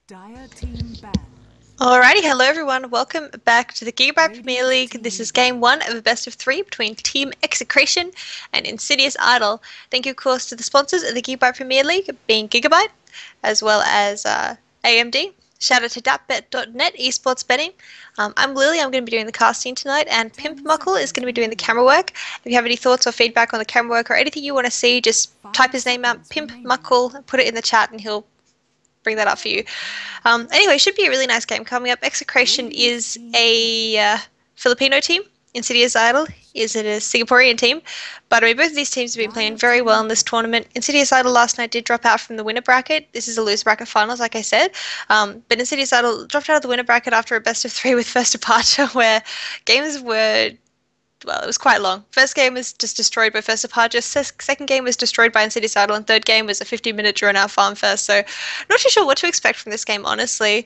Dire team ban. Alrighty, hello everyone. Welcome back to the Gigabyte Premier League. This is game one of a best of three between Team Execration and Insidious Idol. Thank you, of course, to the sponsors of the Gigabyte Premier League, being Gigabyte, as well as AMD. Shout out to DapBet.net esports betting. I'm Lily. I'm going to be doing the casting tonight, and Pimp 10 Muckle is seconds going to be doing the remaining. camera work. If you have any thoughts or feedback on the camera work or anything you want to see, just type 5 his name out, seconds Pimp remaining. Muckle, put it in the chat, and he'll bring that up for you. Anyway, should be a really nice game coming up. Execration Radiant is team pick. a Filipino team. Insidious Idol is a Singaporean team. But I mean, both of these teams have been playing Dire very well team in this pick. tournament. Insidious Idol last night did drop out from the winner bracket. This is a loser bracket finals, like I said. But Insidious Idol dropped out of the winner bracket after a best of three with first departure, where games were well, it was quite long. First game was just destroyed by First Departure. Second game was destroyed by Insidious Idol, and third game was a 50-minute drawn-out farm fest. So, not too sure what to expect from this game, honestly.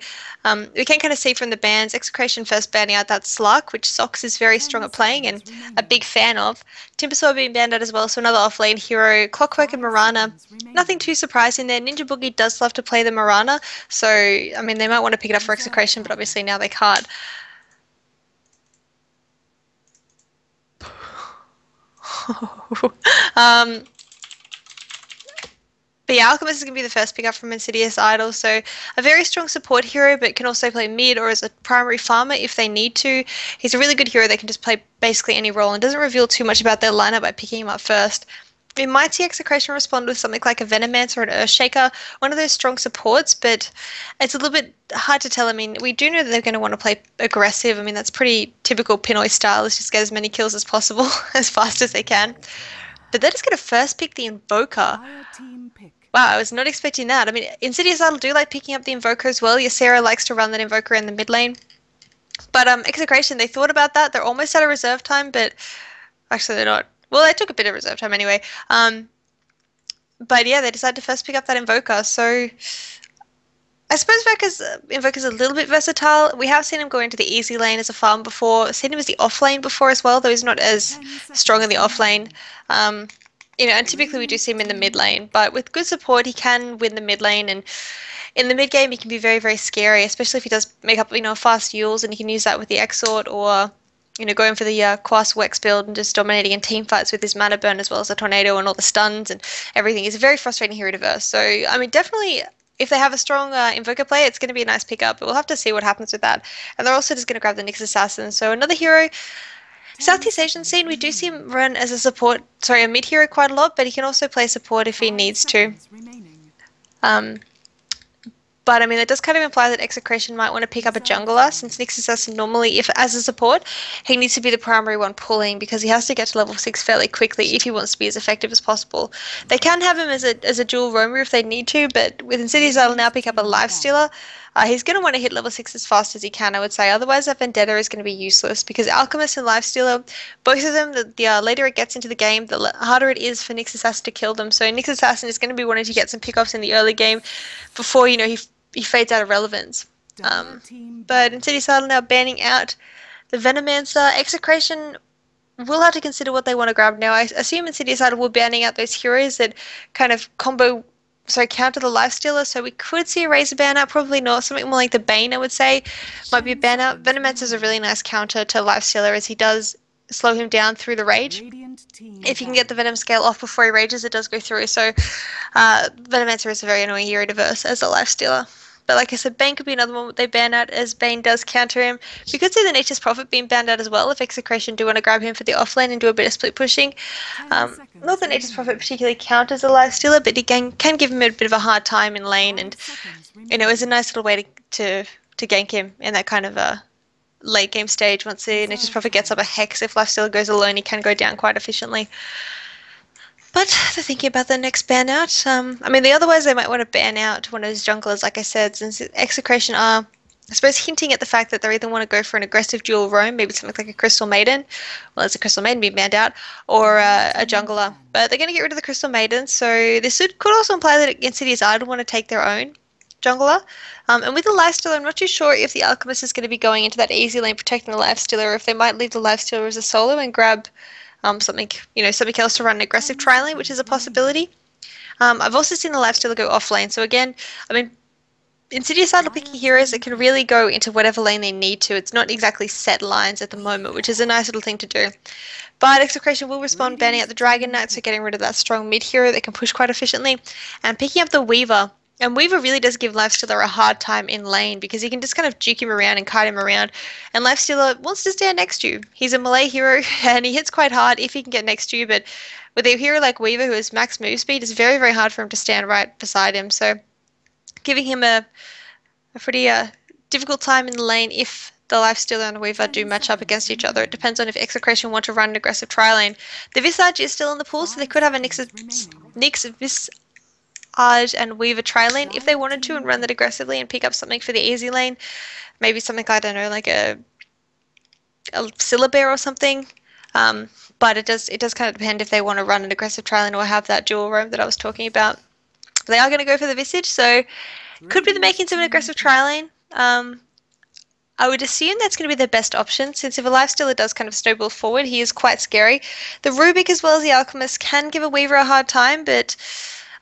We can kind of see from the bans, Execration first banning out that Slark, which Sox is very strong 10 at playing and seconds a remaining. big fan of. Timbersaw being banned out as well, so another off-lane hero. Clockwork and 5 Marana. seconds Nothing remaining. too surprising there. Ninja Boogie does love to play the Marana, so I mean they might want to pick it up for Reserve Execration, but time. obviously now they can't. um, But yeah, Alchemist is going to be the first pickup from Insidious Idol, so a very strong support hero, but can also play mid or as a primary farmer if they need to. He's a really good hero that can just play basically any role and doesn't reveal too much about their lineup by picking him up first. We might see Execration respond with something like a Venomancer or an Earthshaker, one of those strong supports, but it's a little bit hard to tell. I mean, we do know that they're going to want to play aggressive. I mean, that's pretty typical Pinoy style, is just get as many kills as possible as fast as they can. But they're just going to first pick the Invoker. Dire team pick. Wow, I was not expecting that. I mean, Insidious Idol do like picking up the Invoker as well. Ysera likes to run that Invoker in the mid lane. But Execration, they thought about that. They're almost out of reserve time, but actually they're not. Well, they took a bit of reserve time anyway. But yeah, they decided to first pick up that Invoker. So I suppose Invoker's a little bit versatile. We have seen him go into the easy lane as a farm before. Seen him as the off lane before as well, though he's not as 10 strong in seconds the off lane. remaining. Um, and typically we do Radiant see him in the mid team lane, pick. but with good support, he can win the mid lane. And in the mid game, he can be very, very scary, especially if he does make up, fast Yules, and he can use that with the Exort or, going for the Quas Wex build and just dominating in team fights with his mana burn as well as the tornado and all the stuns and everything. He's a very frustrating hero to verse. So, I mean, definitely. If they have a strong Invoker play, it's going to be a nice pickup, but we'll have to see what happens with that. And they're also just going to grab the Nyx Assassin. So another hero 10 Southeast Asian seconds scene, we do see remaining. him run as a support, sorry, a mid hero quite a lot, but he can also play support if he 5 needs to. seconds remaining. Um, but I mean, that does kind of imply that Execration might want to pick up a Reserve jungler, time. since Nyx Assassin normally, if as a support, he needs to be the primary one pulling because he has to get to level 6 fairly quickly if he wants to be as effective as possible. They can have him as a dual roamer if they need to, but with Insidious I'll now Radiant pick up a team ban. Lifestealer. He's going to want to hit level 6 as fast as he can, I would say. Otherwise, that Vendetta is going to be useless because Alchemist and Lifestealer, both of them, the later it gets into the game, the harder it is for Nyx Assassin to kill them. So Nyx Assassin is going to be wanting to get some pickoffs in the early game before, he fades out of relevance. Dire Um, team but ban. Insidious Idol now banning out the Venomancer. Execration will have to consider what they want to grab now. I assume Insidious Idol will be banning out those heroes that kind of counter the Lifestealer, so we could see a Razor ban out, probably not. Something more like the Bane, I would say, might be a 10 ban out. seconds Venomancer is a really remaining. nice counter to Lifestealer as he does slow him down through the rage. Radiant team If you can get the ban. Venom scale off before he rages, it does go through. So Venomancer is a very annoying hero to verse as a Lifestealer. But like I said, Bane could be another one they ban out as Bane does counter him. We could see the Nature's Prophet being banned out as well if Execration do want to grab him for the offlane and do a bit of split pushing. 10 Not seconds that Nature's Prophet remaining. particularly counters a Lifestealer, but he can give him a bit of a hard time in lane, and 5 seconds it's a remaining. nice little way to gank him in that kind of a late game stage. Once the Nature's Reserve Prophet gets up a time. hex, if Lifestealer goes alone, he can go down quite efficiently. But they're thinking about the next ban out. I mean, the other ways they might want to ban out one of those junglers, like I said, since Execration are, I suppose, hinting at the fact that they either want to go for an aggressive dual roam, maybe something like a Crystal Maiden, well, it's a Crystal Maiden being banned out, or Dire a team jungler. ban. But they're going to get rid of the Crystal Maiden, so this could also imply that Insidious Idol want to take their own jungler. And with the Lifestealer, I'm not too sure if the Alchemist is going to be going into that easy lane protecting the Lifestealer, or if they might leave the Lifestealer as a solo and grab something else to run an aggressive 10 tri lane, which is seconds a remaining. possibility. I've also seen the Lifestealer go off lane. So again, I mean, Insidious are picking Dire heroes that team can pick. really go into whatever lane they need to. It's not exactly set lines at the moment, which is a nice little thing to do. But Execration will respond banning out Radiant the Dragon team Knight, so pick. getting rid of that strong mid hero that can push quite efficiently, and picking up the Weaver. And Weaver really does give Lifestealer a hard time in lane because he can just kind of juke him around and kite him around. And Lifestealer wants to stand next to you. He's a melee hero and he hits quite hard if he can get next to you, but with a hero like Weaver who has max move speed, it's very, very hard for him to stand right beside him. So giving him a pretty difficult time in the lane if the Lifestealer and the Weaver do 10 match up seconds against each other. It remaining. depends on if Execration want to run an aggressive tri lane. The Visage is still in the pool, so they 5 could have a seconds remaining. Nyx Visage and Weaver tri lane if they Dire wanted to and team run that pick. aggressively and pick up something for the easy lane. Maybe something, I don't know, like a Syllabear or something. Um, but it does kind of depend if they want to run an aggressive tri lane or have that dual roam that I was talking about. But they are going to go for the Visage, so could be the Radiant makings of an team aggressive pick. tri lane. I would assume that's going to be the best option, since if a Lifestealer does kind of snowball forward, he is quite scary. The Rubik as well as the Alchemist can give a Weaver a hard time, but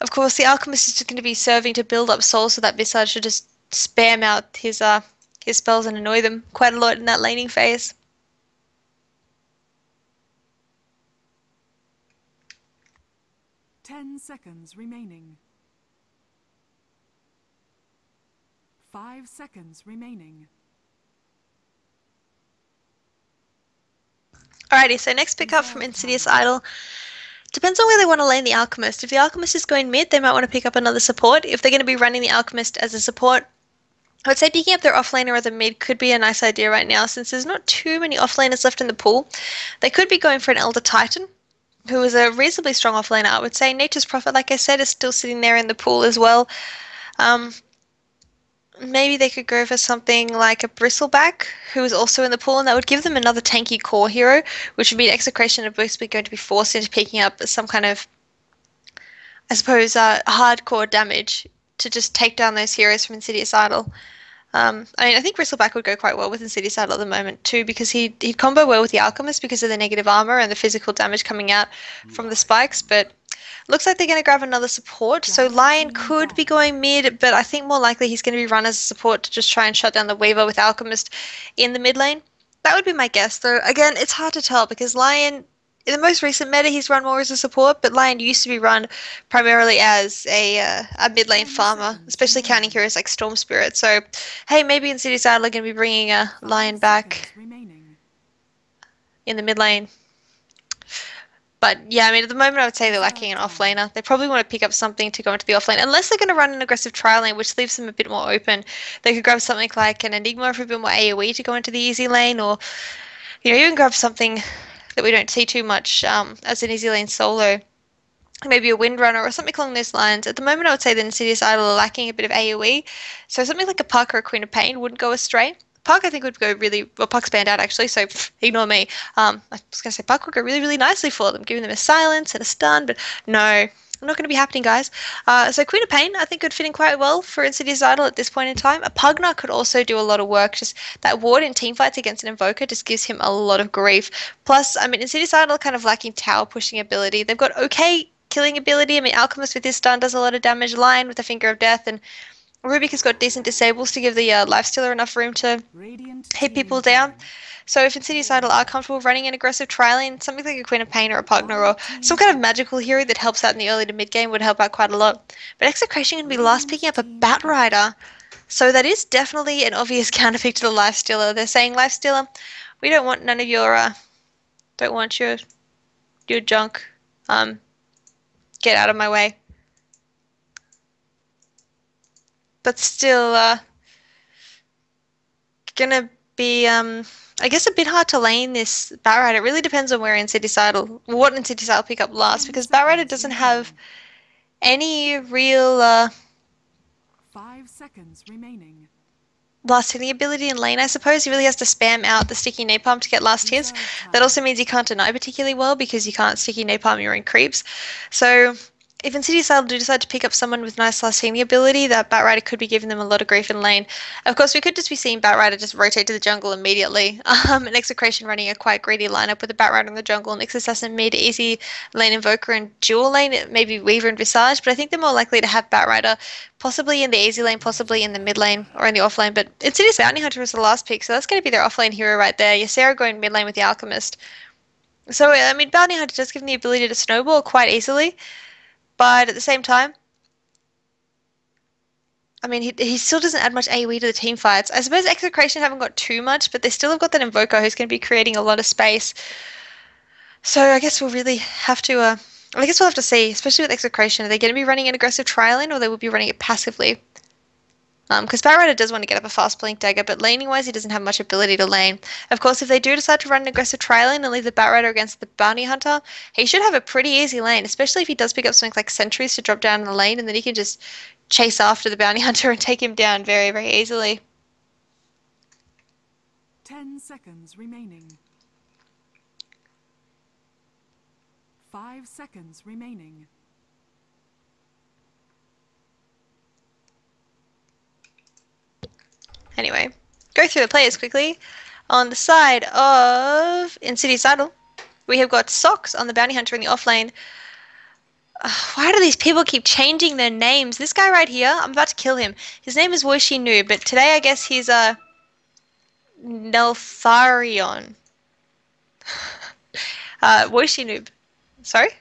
of course the Alchemist is just going to be serving to build up souls so that Visage should just spam out his spells and annoy them quite a lot in that laning phase. 10 seconds remaining. 5 seconds remaining. Alrighty, so next pick up from Reserve Insidious time. Idol. Depends on where they want to lane the Alchemist. If the Alchemist is going mid, they might want to pick up another support. If they're going to be running the Alchemist as a support, I would say picking up their offlaner or the mid could be a nice idea right now, since there's not too many offlaners left in the pool. They could be going for an Elder Titan, who is a reasonably strong offlaner, I would say. Nature's Prophet, like I said, is still sitting there in the pool as well. Um, Maybe they could go for something like a Bristleback, who is also in the pool, and that would give them another tanky core hero, which would mean Execration are basically going to be forced into picking up some kind of, I suppose, hardcore damage to just take down those heroes from Insidious Idol. I mean, I think Bristleback would go quite well with Insidious Idol at the moment too, because he'd combo well with the Alchemist because of the negative armor and the physical damage coming out from the spikes. But looks like they're going to grab another support. So Dire Lion team could be ban. going mid, but I think more likely he's going to be run as a support to just try and shut down the Weaver with Alchemist in the mid lane. That would be my guess, though. Again, it's hard to tell because Lion, in the most recent meta, he's run more as a support, but Lion used to be run primarily as a mid lane 10 farmer, seconds especially counting remaining. heroes like Storm Spirit. So, hey, maybe Insidious Idol are going to be bringing a 5 Lion seconds back remaining. in the mid lane. But yeah, I mean, at the moment, I would say they're lacking Reserve an time. offlaner. They probably want to pick up something to go into the offlane, unless they're going to run an aggressive tri lane, which leaves them a bit more open. They could grab something like an Enigma for a bit more AoE to go into the easy lane, or even grab something that we don't see too much as an easy lane solo, maybe a Windrunner or something along those lines. At the moment, I would say the Insidious Idol are lacking a bit of AoE, so something like a Puck or a Queen of Pain wouldn't go astray. Puck, I think, would go really well. Puck's banned out actually, so ignore me. I was gonna say Puck would go really, really nicely for them, giving them a silence and a stun, but no, not going to be happening, guys. So Queen of Pain, I think, could fit in quite well for Insidious Idol at this point in time. A Pugna could also do a lot of work. Just that ward in teamfights against an Invoker just gives him a lot of grief. Plus, I mean, Insidious Idol kind of lacking tower pushing ability. They've got okay killing ability. I mean, Alchemist with his stun does a lot of damage. Lion with the Finger of Death, and Rubik has got decent disables to give the Lifestealer enough room to Radiant hit people team down. ban. So if Insidious Idol are comfortable running an aggressive tri-lane, something like a Queen of Pain or a Pugner Dire or some team kind of pick. magical hero that helps out in the early to mid game would help out quite a lot. But Execration can be last Radiant picking up a team Bat pick. Rider. So that is definitely an obvious counterpick to the Lifestealer. They're saying, Lifestealer, we don't want none of your, don't want your junk. Um, get out of my way. But still, gonna be I guess a bit hard to lane this Batrider. It really depends on where Insidious Idol, what Insidious Idol pick up last, 10 because Batrider seconds doesn't have remaining. any real 5 seconds remaining. last hitting ability in lane, I suppose. He really has to spam out the sticky napalm to get last hits. Reserve That time. also means he can't deny particularly well because you can't sticky napalm your own creeps. So if Insidious Idol do decide to pick up someone with nice last teaming ability, that Batrider could be giving them a lot of grief in lane. Of course, we could just be seeing Batrider just rotate to the jungle immediately. And Execration running a quite greedy lineup with a Batrider in the jungle and Nyx Assassin mid, easy lane Invoker and dual lane, maybe Weaver and Visage, but I think they're more likely to have Batrider possibly in the easy lane, possibly in the mid lane or in the off lane, but Insidious Bounty Hunter was the last pick, so that's going to be their off lane hero right there. Ysera going mid lane with the Alchemist. So, I mean, Bounty Hunter does give them the ability to snowball quite easily. But at the same time, I mean, he still doesn't add much AoE to the team fights. I suppose Execration haven't got too much, but they still have got that Invoker who's going to be creating a lot of space. So I guess we'll really have to, I guess we'll have to see, especially with Execration. Are they going to be running an aggressive trial-in or they will be running it passively? Because Batrider does want to get up a fast blink dagger, but laning-wise, he doesn't have much ability to lane. Of course, if they do decide to run an aggressive trial-in and leave the Batrider against the Bounty Hunter, he should have a pretty easy lane, especially if he does pick up something like Sentries to drop down in the lane, and then he can just chase after the Bounty Hunter and take him down very, very easily. 10 seconds remaining. 5 seconds remaining. Anyway, go through the players quickly. On the side of Insidious Idol, we have got Socks on the Bounty Hunter in the off lane. Why do these people keep changing their names? This guy right here, I'm about to kill him. His name is Woishi Noob, but today I guess he's Neltharion. Woishi Noob. Sorry?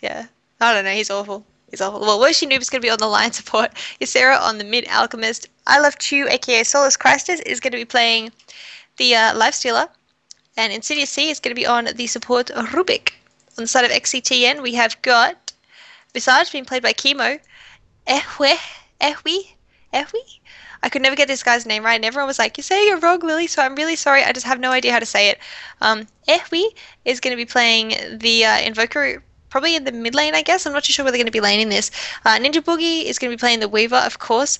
Yeah. I don't know, he's awful. He's awful. Well, Woishi Noob is going to be on the line support. Ysera on the mid Alchemist. I Love Chew, aka Solus Christus, is going to be playing the Lifestealer. And Insidious C is going to be on the support Rubik. On the side of XCTN, we have got Visage being played by Chemo. Ehwi? I could never get this guy's name right, and everyone was like, "You're saying it wrong, Lily," so I'm really sorry. I just have no idea how to say it. Ehwi is going to be playing the Invoker, probably in the mid lane, I guess. I'm not too sure where they're going to be laning this. Ninja Boogie is going to be playing the Weaver, of course.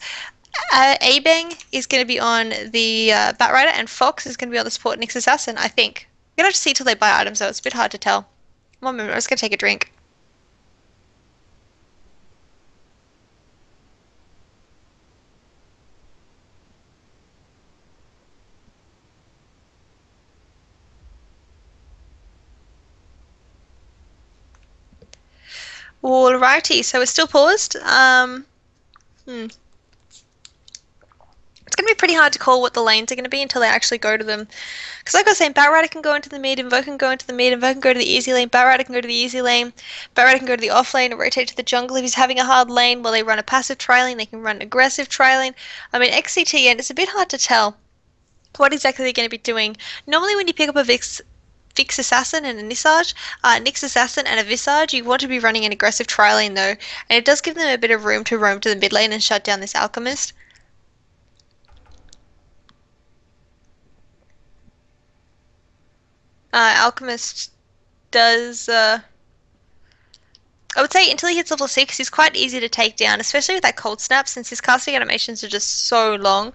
Abang is going to be on the Batrider, and Fox is going to be on the support Nyx Assassin, I think. We're going to have to see till they buy items, though. It's a bit hard to tell. One moment, I'm just going to take a drink. Alrighty, so we're still paused. It's going to be pretty hard to call what the lanes are going to be until they actually go to them. Because like I was saying, Batrider can go into the mid, Invoker can go into the mid, Invoker can go to the easy lane, Batrider can go to the easy lane, Batrider can go to the off lane and rotate to the jungle if he's having a hard lane. While they run a passive trialing, they can run an aggressive trialing. I mean, XCTN, it's a bit hard to tell what exactly they're going to be doing. Normally when you pick up a Vix Assassin and a Nyx Assassin and a Visage, you want to be running an aggressive trialing though, and it does give them a bit of room to roam to the mid lane and shut down this Alchemist. Alchemist does, I would say until he hits level 6, he's quite easy to take down, especially with that cold snap, since his casting animations are just so long.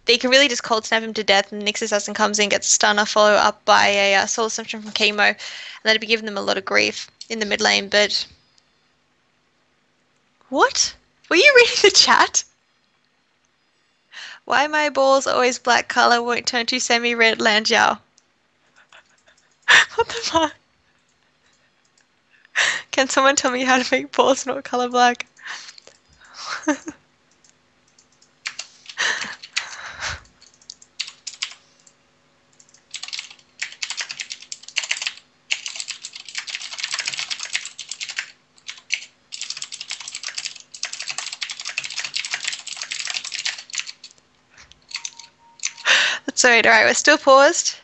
They can really just cold snap him to death, and Nyx Assassin comes in, gets stunner, follow up by a Soul Assumption from Chemo, and that'd be giving them a lot of grief in the mid lane, but... What? Were you reading the chat? Why my balls always black color won't turn to semi-red Lanjiao? What the fuck? Can someone tell me how to make balls not color black? That's alright, we're still paused.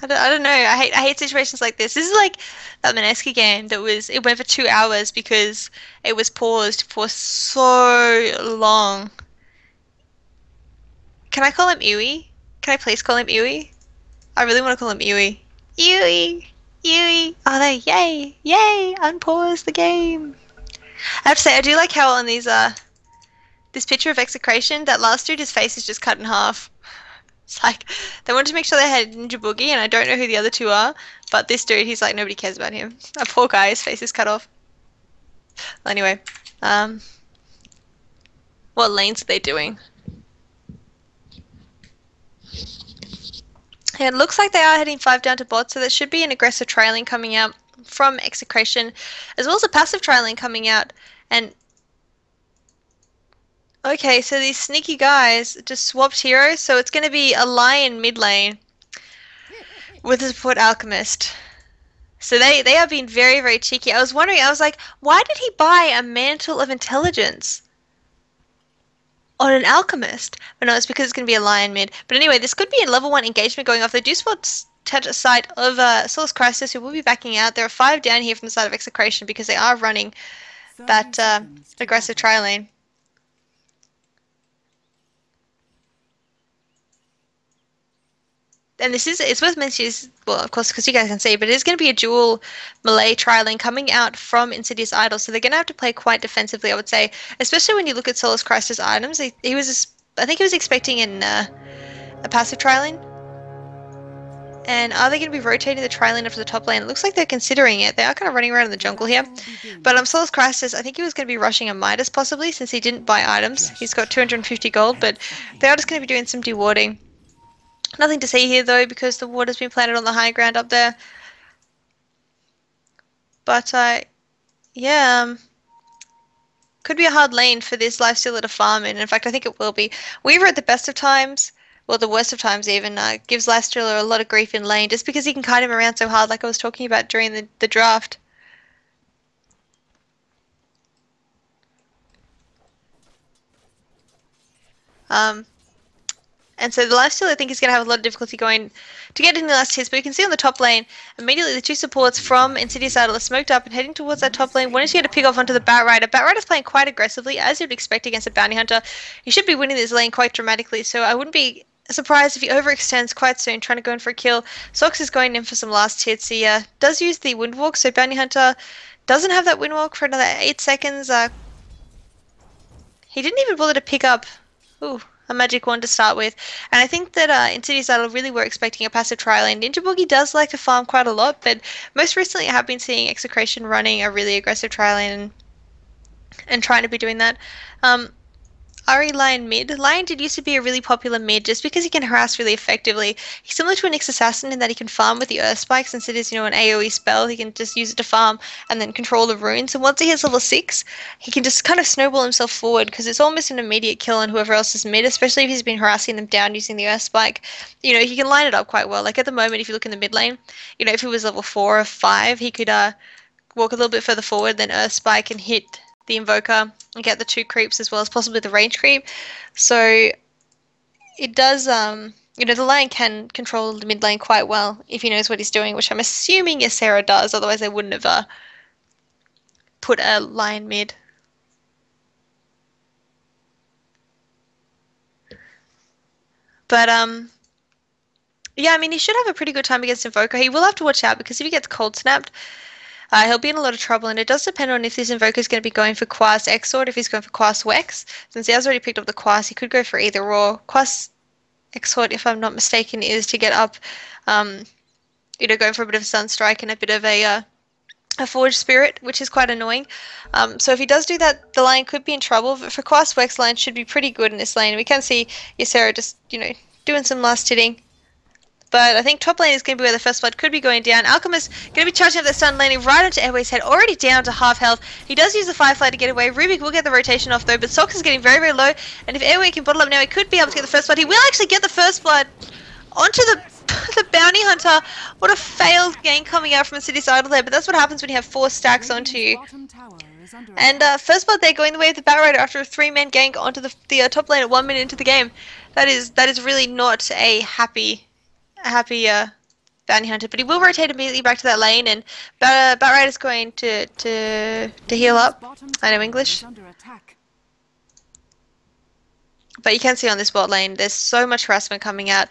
I don't know. I hate situations like this. This is like that Mineski game that it went for 2 hours because it was paused for so long. Can I call him Iwi? Can I please call him Iwi? I really want to call him Iwi. Iwi! Yui! Oh, they, yay! Yay! Unpause the game! I have to say, I do like how on these, this picture of Execration, that last dude, his face is just cut in half. It's like, they wanted to make sure they had Ninja Boogie, and I don't know who the other two are, but this dude, he's like, nobody cares about him. That poor guy, his face is cut off. Anyway, what lanes are they doing? Yeah, it looks like they are heading 5 down to bot, so there should be an aggressive trailing coming out from Execration, as well as a passive trailing coming out. And okay, so these sneaky guys just swapped heroes, so it's going to be a Lion mid lane with a support Alchemist. So they are being very, very cheeky. I was wondering, I was like, why did he buy a Mantle of Intelligence on an Alchemist? But no, it's because it's going to be a Lion mid. But anyway, this could be a level 1 engagement going off. They do spot touch a side of Solus Crisis, who will be backing out. There are 5 down here from the side of Execration because they are running that aggressive tri-lane. And this is, it's worth mentioning, well, of course, because you guys can see, but it is going to be a dual melee tri-lane coming out from Insidious Idol, so they're going to have to play quite defensively, I would say, especially when you look at Solus Christus items. He was, I think he was expecting a passive tri-lane. And are they going to be rotating the tri-lane up to the top lane? It looks like they're considering it. They are kind of running around in the jungle here. But Solus Christus, I think he was going to be rushing a Midas possibly, since he didn't buy items. He's got 250 gold, but they are just going to be doing some dewarding. Nothing to see here though, because the water's been planted on the high ground up there. But yeah, could be a hard lane for this Lifestealer to farm in. In fact, I think it will be. Weaver at the best of times, well, the worst of times even, gives Lifestealer a lot of grief in lane, just because he can kite him around so hard, like I was talking about during the draft. And so the Lifesteal, I think, is going to have a lot of difficulty going to get in the last hits. But you can see on the top lane, immediately the 2 supports from Insidious Idol are smoked up and heading towards that top lane. Wanting to get a pick off onto the Batrider. Batrider's playing quite aggressively, as you'd expect against a Bounty Hunter. He should be winning this lane quite dramatically, so I wouldn't be surprised if he overextends quite soon, trying to go in for a kill. Sox is going in for some last hits. He does use the Windwalk, so Bounty Hunter doesn't have that Windwalk for another 8 seconds. He didn't even bother to pick up... Ooh. A magic one to start with, and I think that Insidious Idol really were expecting a passive tri-lane. Ninja Boogie does like to farm quite a lot, but most recently I have been seeing Execration running a really aggressive tri-lane and trying to be doing that. Ari Lion mid. Lion did used to be a really popular mid just because he can harass really effectively. He's similar to an Nyx Assassin in that he can farm with the Earth Spike, since it is, an AoE spell. He can just use it to farm and then control the runes. And once he hits level 6, he can just kind of snowball himself forward because it's almost an immediate kill on whoever else is mid, especially if he's been harassing them down using the Earth Spike. He can line it up quite well. Like at the moment, if you look in the mid lane, if he was level 4 or 5, he could walk a little bit further forward, then Earth Spike and hit the Invoker and get the 2 creeps as well as possibly the range creep. So it does, the Lion can control the mid lane quite well if he knows what he's doing, which I'm assuming Ysera does, otherwise they wouldn't have put a Lion mid. But yeah, he should have a pretty good time against Invoker. He will have to watch out because if he gets cold snapped, he'll be in a lot of trouble, and it does depend on if this Invoker is going to be going for Quas Exort, if he's going for Quas Wex. Since he has already picked up the Quas, he could go for either or. Quas Exort, if I'm not mistaken, is to get up, going for a bit of a Sunstrike and a bit of a Forge Spirit, which is quite annoying. So if he does do that, the Lion could be in trouble. But for Quas Wex, Lion should be pretty good in this lane. We can see Ysera just, doing some last hitting. But I think top lane is going to be where the first blood could be going down. Alchemist going to be charging up the stun, landing right onto Airway's head, already down to half health. He does use the Firefly to get away. Rubik will get the rotation off though, but Sox is getting very, very low. And if Airway can bottle up now, he could be able to get the first blood. He will actually get the first blood onto the Bounty Hunter. What a failed game coming out from Insidious Idol there, but that's what happens when you have 4 stacks onto you. And first blood there going the way of the Batrider after a 3-man gank onto the top lane at 1 minute into the game. That is really not a happy Bounty Hunter, but he will rotate immediately back to that lane, and Batrider is going to heal up. I know English. But you can see on this bot lane, there's so much harassment coming out.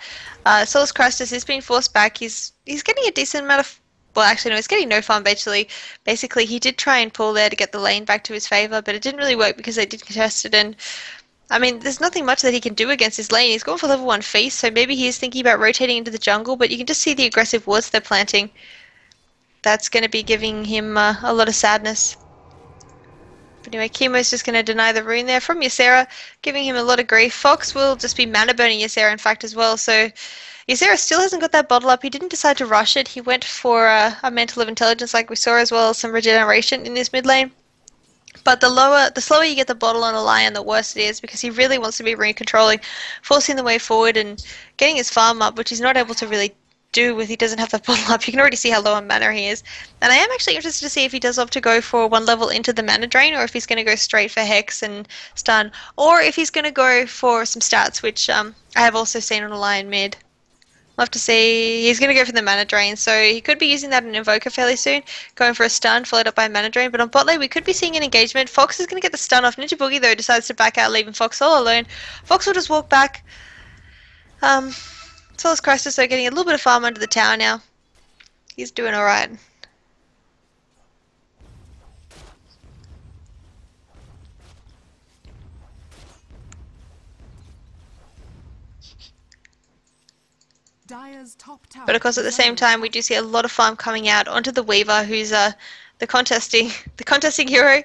Solus Christus is being forced back. He's getting a decent amount of well, actually, no, he's getting no farm, basically. Basically, he did try and pull there to get the lane back to his favor, but it didn't really work because they did contest it, and I mean, there's nothing much that he can do against his lane. He's gone for level 1 feast, so maybe he is thinking about rotating into the jungle, but you can just see the aggressive wards they're planting. That's going to be giving him a lot of sadness. But anyway, Chemo's just going to deny the rune there from Ysera, giving him a lot of grief. Fox will just be mana burning Ysera, in fact, as well, so Ysera still hasn't got that bottle up. He didn't decide to rush it. He went for a Mantle of Intelligence like we saw, as well as some regeneration in this mid lane. But the slower you get the bottle on a Lion, the worse it is, because he really wants to be rune controlling, forcing the way forward and getting his farm up, which he's not able to really do if he doesn't have that bottle up. You can already see how low on mana he is. And I am actually interested to see if he does opt to go for 1 level into the mana drain, or if he's going to go straight for Hex and Stun, or if he's going to go for some stats, which I have also seen on a Lion mid. We'll have to see. He's going to go for the mana drain, so he could be using that in Invoker fairly soon, going for a stun followed up by a mana drain. But on bot lane we could be seeing an engagement. Fox is going to get the stun off. Ninja Boogie though decides to back out, leaving Fox all alone. Fox will just walk back. Solus Crisis though getting a little bit of farm under the tower now. He's doing alright. Dire's top tower But of course, at the same time, we do see a lot of farm coming out onto the Weaver, who's the contesting hero.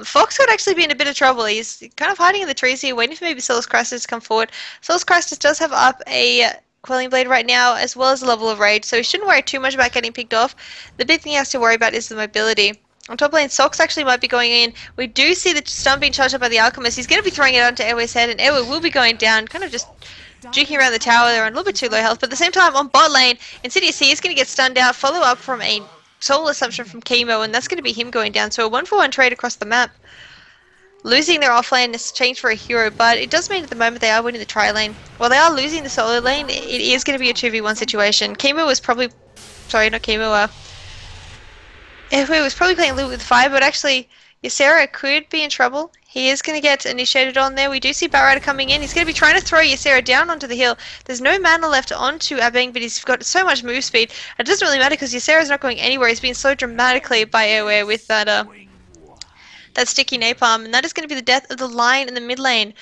Fox could actually be in a bit of trouble. He's kind of hiding in the trees here, waiting for maybe Solus Crisis to come forward. Solus Crisis does have up a Quelling Blade right now, as well as a level of Rage, so he shouldn't worry too much about getting picked off. The big thing he has to worry about is the mobility. On top lane, Sox actually might be going in. We do see the stun being charged up by the Alchemist. He's going to be throwing it onto Airway's head, and Airway will be going down, kind of just juking around the tower. They're on a little bit too low health, but at the same time on bot lane, Insidious is going to get stunned out, follow up from a soul assumption from Chemo, and that's going to be him going down. So a 1-for-1 trade across the map. Losing their offlane is changed for a hero, but it does mean at the moment they are winning the tri lane. While they are losing the solo lane, it is going to be a 2v1 situation. Chemo was probably, sorry, not Chemo, Airway was probably playing a little bit with fire, but actually Ysera could be in trouble. He is going to get initiated on there. We do see Batrider coming in. He's going to be trying to throw Ysera down onto the hill. There's no mana left onto Abeng, but he's got so much move speed. It doesn't really matter because Ysera's not going anywhere. He's been slowed dramatically by Airway with that sticky napalm, and that is going to be the death of the Lion in the mid lane.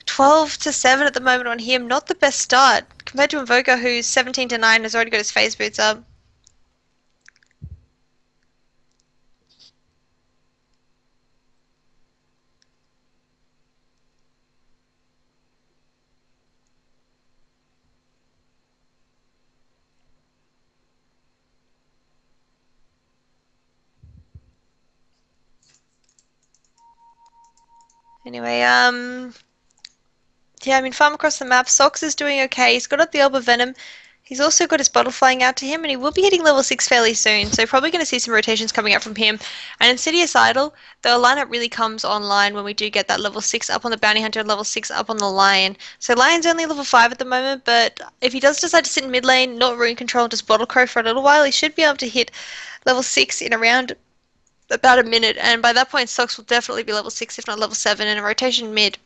12-7 at the moment on him. Not the best start compared to Invoker, who's 17-9 and has already got his phase boots up. Anyway, yeah, I mean, farm across the map. Sox is doing okay. He's got up the Elba Venom. He's also got his bottle flying out to him, and he will be hitting level 6 fairly soon, so probably going to see some rotations coming out from him. And Insidious Idol, the lineup really comes online when we do get that level 6 up on the Bounty Hunter and level 6 up on the Lion. So Lion's only level 5 at the moment, but if he does decide to sit in mid lane, not rune control, just bottle crow for a little while, he should be able to hit level 6 in around about a minute, and by that point Sox will definitely be level 6 if not level 7, and a rotation mid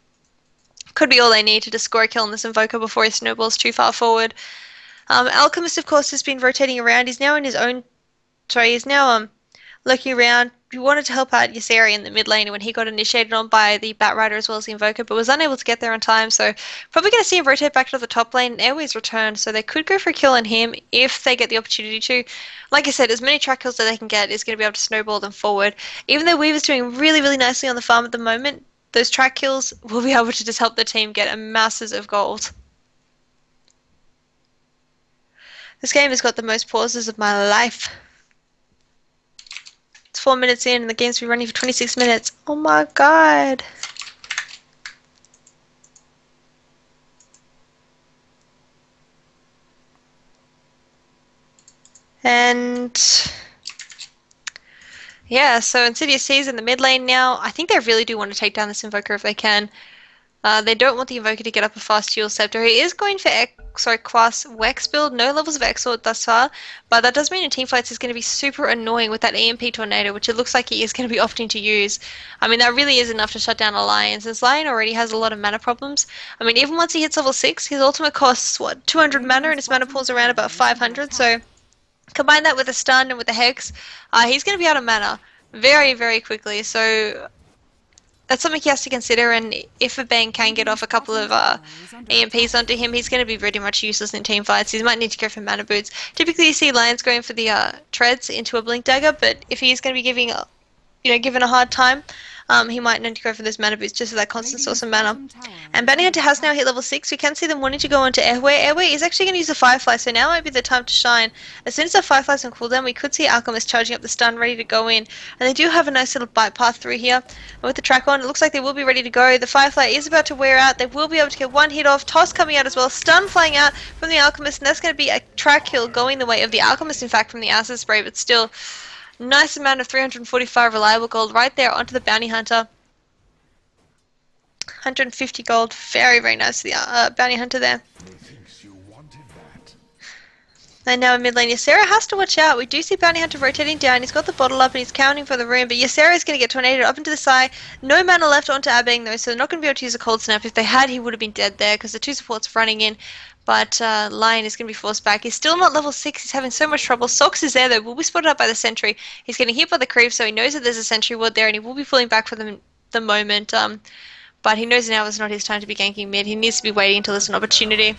could be all they need to just score a kill on this Invoker before he snowballs too far forward. Alchemist of course has been rotating around. He's now in his own, he's now looking around. He wanted to help out Ysera in the mid lane when he got initiated on by the Batrider as well as the Invoker, but was unable to get there on time, so probably going to see him rotate back to the top lane, and Airway's returned, so they could go for a kill on him if they get the opportunity to. Like I said, as many track kills that they can get is going to be able to snowball them forward. Even though Weaver's doing really, really nicely on the farm at the moment, those track kills will be able to just help the team get masses of gold. This game has got the most pauses of my life. It's 4 minutes in and the game's been running for 26 minutes. Oh my god. And yeah, so Insidious C's in the mid lane now. I think they really do want to take down this Invoker if they can. They don't want the Invoker to get up a fast Dual Scepter. He is going for Quas Wex build, no levels of Exort thus far, but that does mean in teamfights he's going to be super annoying with that EMP Tornado, which it looks like he is going to be opting to use. I mean, that really is enough to shut down a Lion, since Lion already has a lot of mana problems. I mean, even once he hits level 6, his ultimate costs, what, 200 mana, and his mana pool's around about 500, so Combine that with a stun and with a hex, he's going to be out of mana very, very quickly. So that's something he has to consider, and if a Bang can get off a couple of EMPs onto him, he's going to be pretty much useless in team fights. He might need to go for mana boots. Typically you see Lions going for the treads into a blink dagger, but if he's going to be given a hard time, he might need to go for those mana boots just for that constant source of mana. And Bounty Hunter has now hit level 6. We can see them wanting to go into Airway. Airway is actually going to use a Firefly, so now might be the time to shine. As soon as the Firefly's on cooldown, we could see Alchemist charging up the stun, ready to go in. And they do have a nice little bite path through here. And with the track on, it looks like they will be ready to go. The Firefly is about to wear out. They will be able to get one hit off. Toss coming out as well. Stun flying out from the Alchemist, and that's going to be a track kill going the way of the Alchemist, in fact, from the Acid Spray, but still, nice amount of 345 reliable gold right there onto the Bounty Hunter. 150 gold, very, very nice for the Bounty Hunter there. And now in mid lane, Ysera has to watch out. We do see Bounty Hunter rotating down. He's got the bottle up and he's counting for the room, but Ysera is going to get tornadoed up into the side. No mana left onto Abang though, so they're not going to be able to use a cold snap. If they had, he would have been dead there because the two supports running in. But Lion is going to be forced back. He's still not level 6. He's having so much trouble. Sox is there though. Will be spotted up by the sentry. He's getting hit by the creep, so he knows that there's a sentry ward there and he will be pulling back for the moment. But he knows now it's not his time to be ganking mid. He needs to be waiting until there's an opportunity.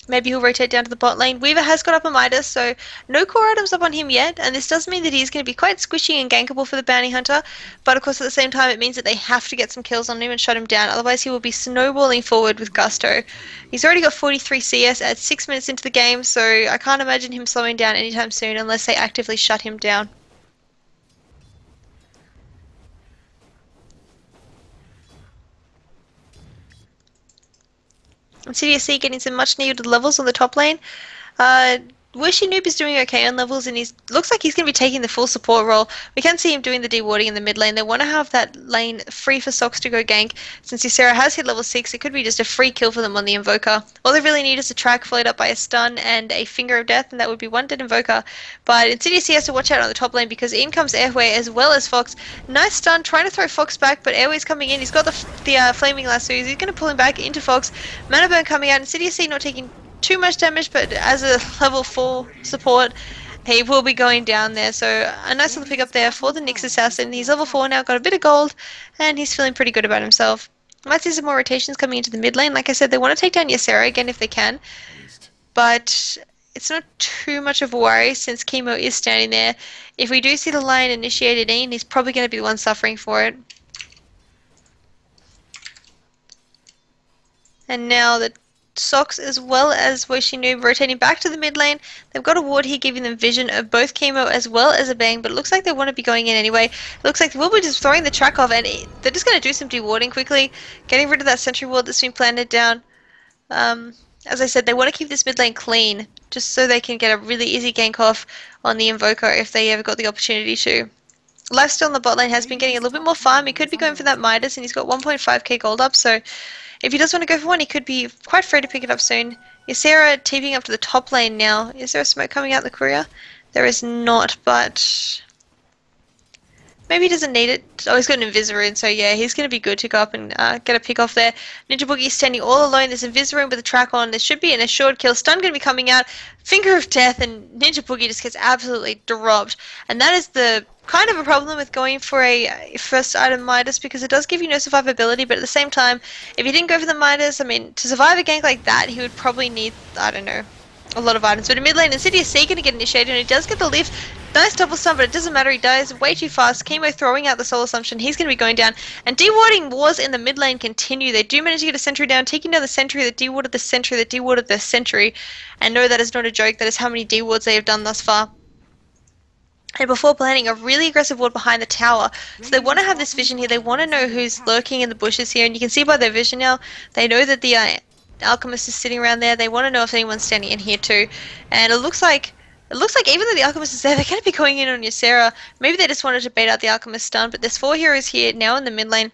Maybe he'll rotate down to the bot lane. Weaver has got up a Midas, so no core items up on him yet, and this does mean that he's going to be quite squishy and gankable for the Bounty Hunter, but of course at the same time it means that they have to get some kills on him and shut him down, otherwise he will be snowballing forward with gusto. He's already got 43 CS at 6 minutes into the game, so I can't imagine him slowing down anytime soon unless they actively shut him down. Insidious getting some much needed levels on the top lane. Wishy Noob is doing okay on levels, and he looks like he's going to be taking the full support role. We can see him doing the dewarding in the mid lane. They want to have that lane free for Sox to go gank. Since Ysera has hit level 6, it could be just a free kill for them on the Invoker. All they really need is a track followed up by a stun and a Finger of Death, and that would be one dead Invoker. But Insidious has to watch out on the top lane because in comes Airway as well as Fox. Nice stun, trying to throw Fox back, but Airway's coming in. He's got the Flaming Lasso. He's going to pull him back into Fox. Mana Burn coming out. Insidious not taking too much damage, but as a level 4 support he will be going down there, so a nice little pick up there for the Nyx Assassin. He's level 4 now, got a bit of gold, and he's feeling pretty good about himself. Might see some more rotations coming into the mid lane. Like I said, they want to take down Ysera again if they can, but it's not too much of a worry since Chemo is standing there. If we do see the Lion initiated in, he's probably going to be the one suffering for it. And now the Sox as well as Woshi rotating back to the mid lane. They've got a ward here giving them vision of both Chemo as well as a Bang, but it looks like they want to be going in anyway. It looks like we'll be just throwing the track off, and they're just going to do some dewarding quickly, getting rid of that sentry ward that's been planted down. As I said, they want to keep this mid lane clean, just so they can get a really easy gank off on the Invoker if they ever got the opportunity to. Lifesteal on the bot lane has been getting a little bit more farm. He could be going for that Midas, and he's got 1.5k gold up, so if he does want to go for one, he could be quite free to pick it up soon. Ysera TPing up to the top lane now. Is there a smoke coming out the courier? There is not, but maybe he doesn't need it. Oh, he's got an Invis-Rune, so yeah, he's going to be good to go up and get a pick off there. Ninja Boogie standing all alone. There's an Invis-Rune with a track on. There should be an assured kill. Stun going to be coming out. Finger of Death, and Ninja Boogie just gets absolutely dropped. And that is the kind of a problem with going for a first item Midas, because it does give you no survivability, but at the same time, if he didn't go for the Midas, I mean, to survive a gank like that, he would probably need, I don't know, a lot of items. But in mid lane, Insidious going to get initiated, and he does get the lift. Nice double stun, but it doesn't matter. He dies way too fast. Chemo throwing out the Soul Assumption. He's going to be going down. And dewarding wars in the mid lane continue. They do manage to get a sentry down, taking down the sentry that dewarded the sentry that dewarded the sentry. And no, that is not a joke. That is how many dewards they have done thus far. And before planning a really aggressive ward behind the tower. So they want to have this vision here. They want to know who's lurking in the bushes here. And you can see by their vision now, they know that the Alchemist is sitting around there. They want to know if anyone's standing in here too. And it looks like even though the Alchemist is there, they're going to be going in on Ysera. Maybe they just wanted to bait out the Alchemist stun, but there's 4 heroes here now in the mid lane.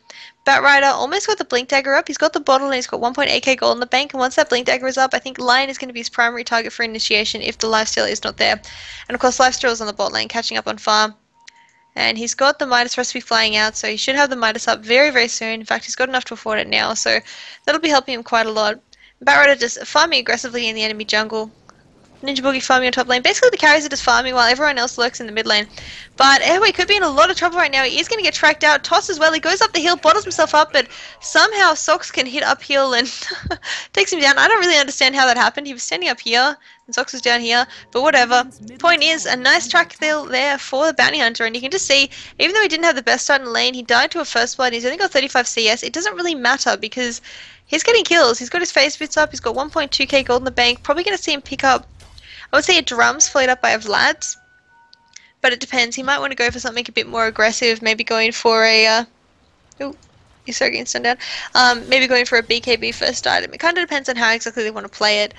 Batrider almost got the Blink Dagger up. He's got the bottle and he's got 1.8k gold in the bank. And once that Blink Dagger is up, I think Lion is going to be his primary target for initiation if the Lifesteal is not there. And of course, Lifesteal is on the bot lane, catching up on farm. And he's got the Midas recipe flying out, so he should have the Midas up very, very soon. In fact, he's got enough to afford it now, so that'll be helping him quite a lot. Batrider just farming aggressively in the enemy jungle. Ninja Boogie farming on top lane. Basically, the carries are just farming while everyone else lurks in the mid lane. But Airway could be in a lot of trouble right now. He is going to get tracked out. Toss as well. He goes up the hill, bottles himself up, but somehow Socks can hit uphill and takes him down. I don't really understand how that happened. He was standing up here, and Socks was down here, but whatever. Point is, a nice track there for the Bounty Hunter, and you can just see, even though he didn't have the best start in the lane, he died to a first blood, and he's only got 35 CS. It doesn't really matter, because he's getting kills. He's got his face bits up, he's got 1.2k gold in the bank. Probably going to see him pick up, I would say, a drums flayed up by a Vlad's. But it depends. He might want to go for something a bit more aggressive, maybe going for a... oh, he's so getting stunned down. Maybe going for a BKB first item. It kind of depends on how exactly they want to play it.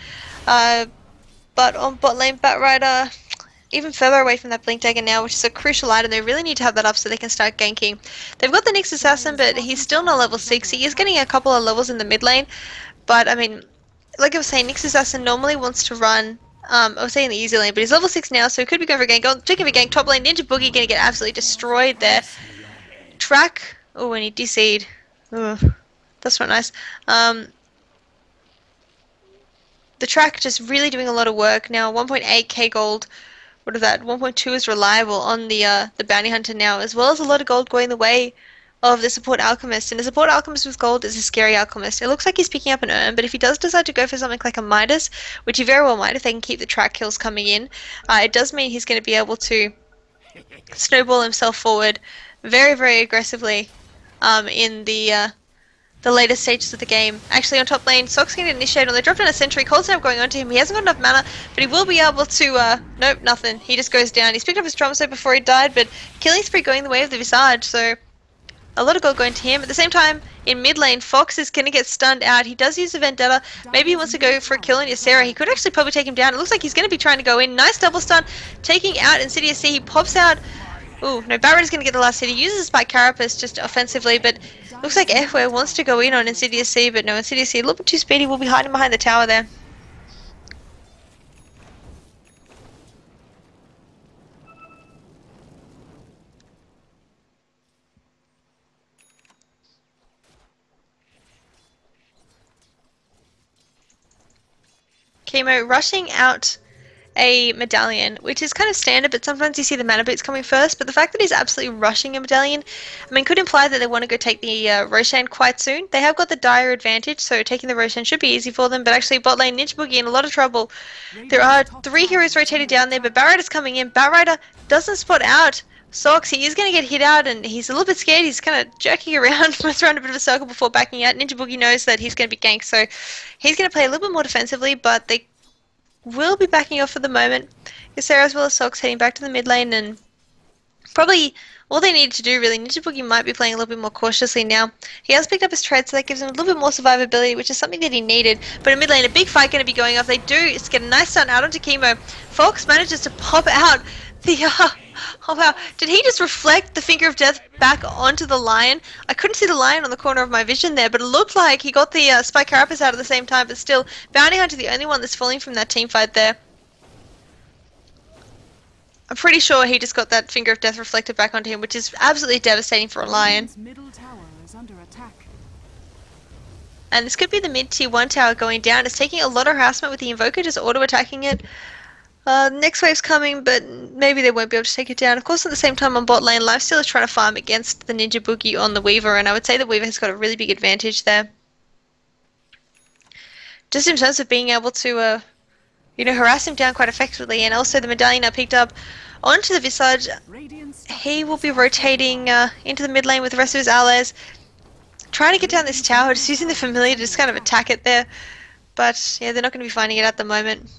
But on bot lane, Batrider, even further away from that Blink Dagger now, which is a crucial item. They really need to have that up so they can start ganking. They've got the Nyx Assassin, but he's still not level 6. He is getting a couple of levels in the mid lane. But, I mean, like I was saying, Nyx Assassin normally wants to run... I was saying the easy lane, but he's level 6 now, so he could be going for a gank. Speaking of a gank, top lane, Ninja Boogie gonna get absolutely destroyed there. Track, oh, and he DC'd. Ugh, that's not nice. The track just really doing a lot of work now. 1.8k gold. What is that? 1.2 is reliable on the Bounty Hunter now, as well as a lot of gold going the way of the Support Alchemist. And the Support Alchemist with gold is a scary Alchemist. It looks like he's picking up an Urn, but if he does decide to go for something like a Midas, which he very well might if they can keep the track kills coming in, it does mean he's going to be able to snowball himself forward very, very aggressively in the later stages of the game. Actually, on top lane, Sock's going to initiate on. They dropped in a sentry. Cold Snap going on to him. He hasn't got enough mana, but he will be able to... nope, nothing. He just goes down. He's picked up his drum set before he died, but Killing Spree going the way of the Visage, so... a lot of gold going to him. At the same time, in mid lane, Fox is going to get stunned out. He does use a Vendetta. Maybe he wants to go for a kill on Ysera. He could actually probably take him down. It looks like he's going to be trying to go in. Nice double stun, taking out Insidious. He pops out. Ooh, no, Barrett is going to get the last hit. He uses Spike Carapace just offensively, but looks like Airway wants to go in on Insidious C, but no, Insidious C a little bit too speedy. Will be hiding behind the tower there. Chemo rushing out a medallion, which is kind of standard, but sometimes you see the mana boots coming first. But the fact that he's absolutely rushing a medallion, I mean, could imply that they want to go take the Roshan quite soon. They have got the dire advantage, so taking the Roshan should be easy for them. But actually, bot lane, Ninja Boogie in a lot of trouble. There are 3 heroes rotated down there, but Barrett is coming in. Batrider doesn't spot out Socks. He is going to get hit out, and he's a little bit scared. He's kind of jerking around, moves around a bit of a circle before backing out. Ninja Boogie knows that he's going to be ganked, so he's going to play a little bit more defensively, but they will be backing off for the moment. Ysera as well as Socks heading back to the mid lane, and probably all they need to do really, Ninja Boogie might be playing a little bit more cautiously now. He has picked up his tread, so that gives him a little bit more survivability, which is something that he needed. But in mid lane, a big fight going to be going off. They do just get a nice stun out onto Chemo. Fox manages to pop out the... oh wow, did he just reflect the Finger of Death back onto the lion? I couldn't see the lion on the corner of my vision there, but it looked like he got the Spike Carapace out at the same time, but still, Bounty Hunter the only one that's falling from that team fight there. I'm pretty sure he just got that Finger of Death reflected back onto him, which is absolutely devastating for a lion. Middle tower is under attack. And this could be the mid tier 1 tower going down. It's taking a lot of harassment with the Invoker just auto-attacking it. Next wave's coming, but maybe they won't be able to take it down. Of course, at the same time on bot lane, Lifesteal is trying to farm against the Ninja Boogie on the Weaver, and I would say the Weaver has got a really big advantage there. Just in terms of being able to, you know, harass him down quite effectively, and also the Medallion are picked up onto the Visage. He will be rotating into the mid lane with the rest of his allies, trying to get down this tower, just using the Familiar to just kind of attack it there. But, yeah, they're not going to be finding it at the moment.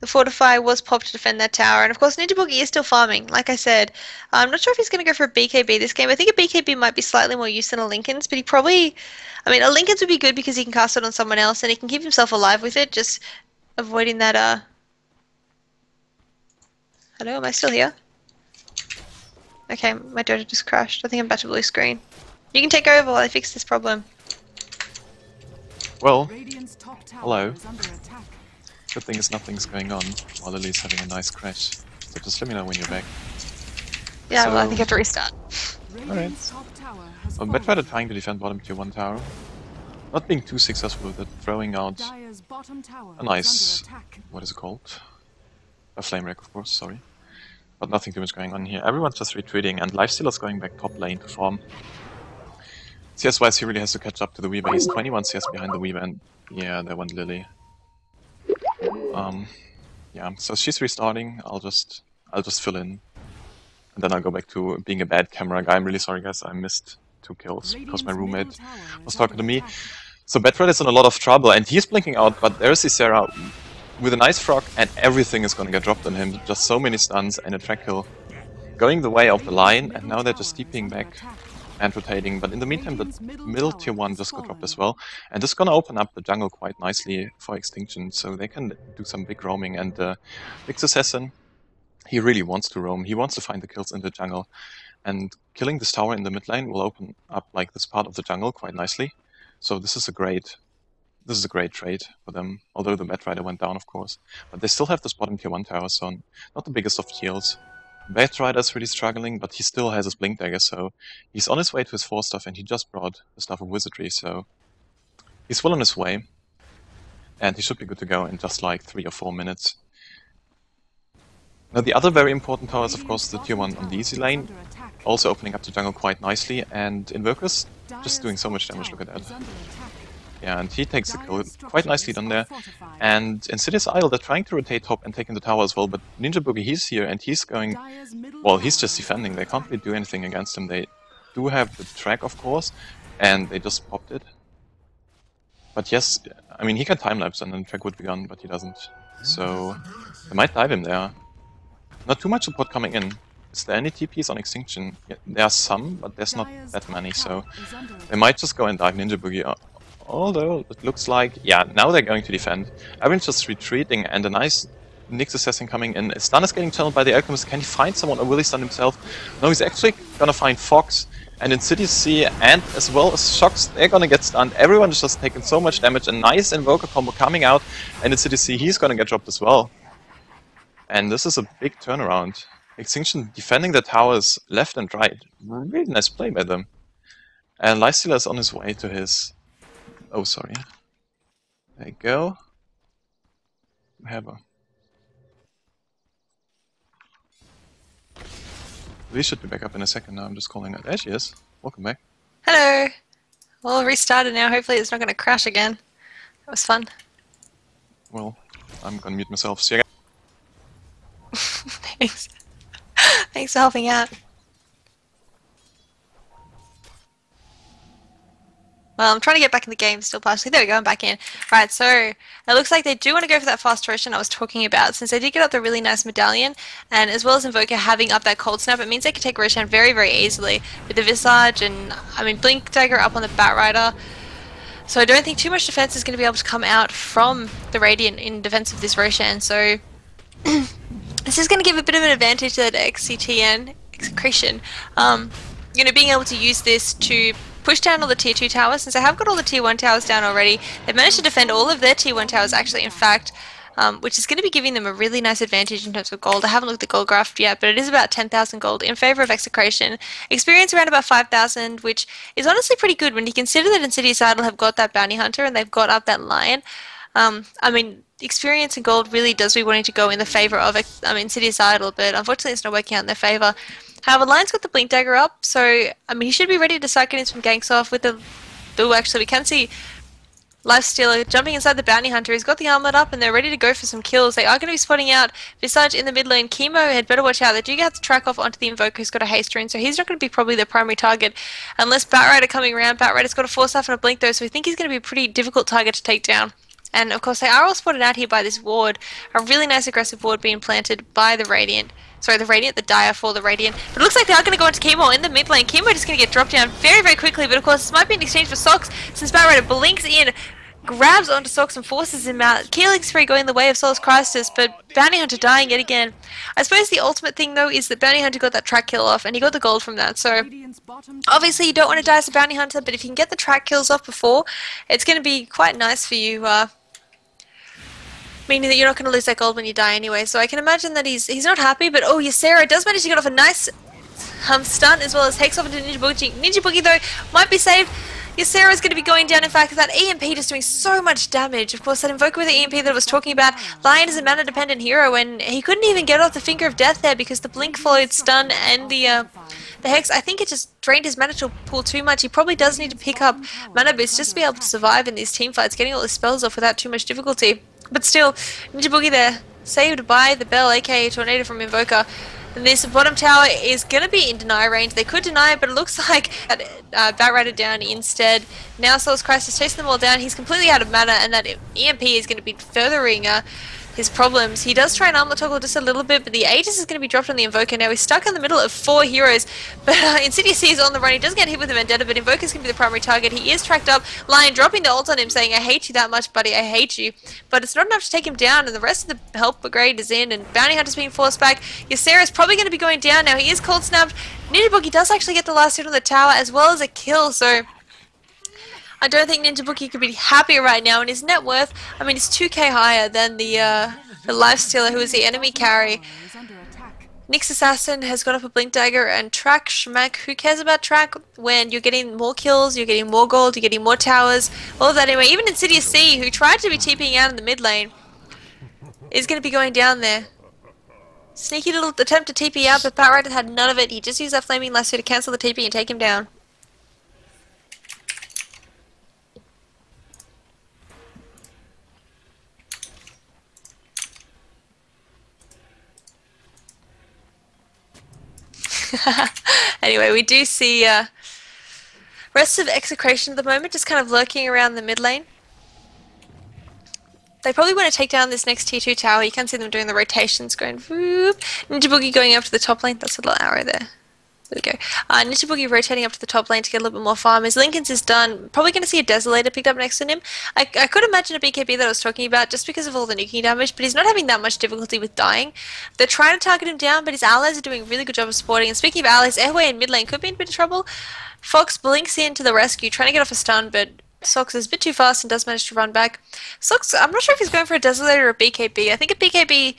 The Fortify was popped to defend that tower, and of course Ninja Boogie is still farming, like I said. I'm not sure if he's going to go for a BKB this game. I think a BKB might be slightly more used than a Linken's, but he probably... I mean, a Linken's would be good because he can cast it on someone else, and he can keep himself alive with it, just avoiding that, Hello, am I still here? Okay, my Dota just crashed. I think I'm back to blue screen. You can take over while I fix this problem. Well, Radiant's top tower hello. is under attack. Good thing is nothing's going on while Lily's having a nice crash. So just let me know when you're back. Yeah, well, I So- think I have to restart. Radiant's top tower has Well, fallen. Batrider trying to defend bottom tier 1 tower. not being too successful with it, throwing out Dire's bottom tower a nice, is under attack. what is it called? A flame wreck, of course, sorry. But nothing too much going on here. Everyone's just retreating, and Lifestealer's going back top lane to farm. CS-wise, he really has to catch up to the Weaver. He's 21 CS behind the Weaver, and yeah, there went Lily. Yeah, so she's restarting. I'll just fill in, and then I'll go back to being a bad camera guy. I'm really sorry, guys. I missed 2 kills because my roommate was talking to me. So Bedfred is in a lot of trouble, and he's blinking out. But there's Ysera with a nice frog, and everything is gonna get dropped on him. Just so many stuns and a track kill, going the way of the line, and now they're just TPing back and rotating. But in the meantime, the middle tier 1 just got dropped as well, and this is gonna open up the jungle quite nicely for Extinction, so they can do some big roaming. And Vix Assassin, he really wants to roam. He wants to find the kills in the jungle, and killing this tower in the mid lane will open up like this part of the jungle quite nicely. So this is a great trade for them. Although the Bat Rider went down, of course, but they still have this bottom tier 1 tower, so not the biggest of heals. Bat Rider's really struggling, but he still has his Blink Dagger, so he's on his way to his 4 stuff, and he just brought the stuff of Wizardry, so he's well on his way, and he should be good to go in just like 3 or 4 minutes. Now the other very important tower is of course the tier 1 on the easy lane, also opening up the jungle quite nicely, and Invoker's just doing so much damage, look at that. Yeah, and he takes the kill, quite nicely done there. And Insidious Idol, they're trying to rotate top and taking the tower as well, but Ninja Boogie, he's here and he's going... Well, he's just defending, they can't really do anything against him. They do have the track, of course, and they just popped it. But yes, I mean, he can time-lapse and then the track would be gone, but he doesn't. So, they might dive him there. Not too much support coming in. Is there any TPs on Extinction? Yeah, there are some, but there's not that many, so they might just go and dive Ninja Boogie. Although, it looks like... Yeah, now they're going to defend. Everyone's just retreating, and a nice Nyx Assassin coming in. Stun is getting channeled by the Alchemist. Can he find someone, or will he stun himself? No, he's actually gonna find Fox, and Insidious C, and as well as Shocks, they're gonna get stunned. Everyone is just taking so much damage. A nice Invoker combo coming out, and Insidious C, he's gonna get dropped as well. And this is a big turnaround. Extinction defending the towers left and right. Really nice play by them. And Lifestealer is on his way to his... Oh, sorry. There you go. Have her. We should be back up in a second now. I'm just calling her. There she is. Welcome back. Hello. Well, restarted now. Hopefully it's not going to crash again. That was fun. Well, I'm gonna mute myself. See you again. Thanks. Thanks for helping out. Well, I'm trying to get back in the game still partially. There we go, I'm back in. Right, so it looks like they do want to go for that fast rotation I was talking about, since they did get up the really nice medallion, and as well as Invoker having up that cold snap, it means they can take Roshan very, very easily with the Visage and, I mean, Blink Dagger up on the Bat Rider. So I don't think too much defense is going to be able to come out from the Radiant in defense of this Roshan, so this is going to give a bit of an advantage to that XCTN, Execration. You know, being able to use this to push down all the tier 2 towers, since they have got all the tier 1 towers down already. They've managed to defend all of their tier 1 towers actually, in fact, which is going to be giving them a really nice advantage in terms of gold. I haven't looked at the gold graph yet, but it is about 10,000 gold in favour of Execration. Experience around about 5,000, which is honestly pretty good when you consider that Insidious Idol have got that Bounty Hunter and they've got up that Lion. I mean, experience and gold really does be wanting to go in the favour of Insidious Idol, but unfortunately it's not working out in their favour. However, Lion's got the Blink Dagger up, so I mean he should be ready to start getting some ganks off with the... Ooh, actually we can see Lifestealer jumping inside the Bounty Hunter. He's got the armlet up and they're ready to go for some kills. They are going to be spotting out Visage in the mid lane. Chemo had better watch out. They do have to track off onto the Invoker who's got a haste rune, so he's not going to be probably the primary target unless Bat Rider coming around. Bat Rider's got a 4-staff and a Blink though, so we think he's going to be a pretty difficult target to take down. And of course they are all spotted out here by this ward. A really nice aggressive ward being planted by the Radiant. Sorry, the Radiant, the Dire for the Radiant. But it looks like they are going to go into Chemo in the mid lane. Chemo just going to get dropped down very, very quickly. But of course, this might be an exchange for Socks, since Bat Rider blinks in, grabs onto Socks and forces him out. Killing Spree going the way of Solus Christus, but Bounty Hunter dying yet again. I suppose the ultimate thing though is that Bounty Hunter got that track kill off and he got the gold from that. So obviously you don't want to die as a Bounty Hunter, but if you can get the track kills off before, it's going to be quite nice for you. Meaning that you're not going to lose that gold when you die anyway. So I can imagine that he's not happy, but oh, Ysera does manage to get off a nice stun as well as takes off into Ninja Boogie. Ninja Boogie though might be saved. Ysera's going to be going down. In fact, that EMP just doing so much damage. Of course, that Invoker with the EMP that I was talking about, Lion is a mana-dependent hero, and he couldn't even get off the Finger of Death there because the Blink followed stun and the Hex. I think it just drained his mana pool too much. He probably does need to pick up mana boosts just to be able to survive in these team fights, getting all his spells off without too much difficulty. But still, Ninja Boogie there, saved by the Bell, aka Tornado from Invoker. And this bottom tower is going to be in deny range. They could deny it, but it looks like Batrider down instead. Now Souls Christ is chasing them all down. He's completely out of mana, and that EMP is going to be furthering his problems. He does try and armor toggle just a little bit, but the Aegis is going to be dropped on the Invoker. Now he's stuck in the middle of 4 heroes, but Insidious is on the run. He doesn't get hit with the Vendetta, but Invoker's going to be the primary target. He is tracked up. Lion dropping the ult on him, saying, I hate you that much, buddy, I hate you. But it's not enough to take him down, and the rest of the help brigade is in, and Bounty Hunter's being forced back. Ysera's probably going to be going down now. He is cold snapped. Ninja Boogie does actually get the last hit on the tower, as well as a kill, so I don't think Ninja Boogie could be happier right now, and his net worth, I mean, it's 2k higher than the Lifestealer, who is the enemy carry. Nyx Assassin has got up a Blink Dagger, and Track Schmack, who cares about Track when you're getting more kills, you're getting more gold, you're getting more towers, all of that anyway. Even Insidious C, who tried to be TPing out in the mid lane, is going to be going down there. Sneaky little attempt to TP out, but Batrider had none of it. He just used that Flaming Lasso to cancel the TP and take him down. Anyway, we do see rest of Execration at the moment just kind of lurking around the mid lane. They probably want to take down this next tier 2 tower. You can see them doing the rotations, going whoop. Ninja Boogie going up to the top lane. That's a little arrow there. There we go. Ninja Boogie rotating up to the top lane to get a little bit more farm. His Linken's is done. Probably going to see a Desolator picked up next to him. I could imagine a BKB that I was talking about just because of all the nuking damage, but he's not having that much difficulty with dying. They're trying to target him down, but his allies are doing a really good job of supporting. And speaking of allies, Airway in mid lane could be in a bit of trouble. Fox blinks in to the rescue, trying to get off a stun, but Sox is a bit too fast and does manage to run back. Sox, I'm not sure if he's going for a Desolator or a BKB. I think a BKB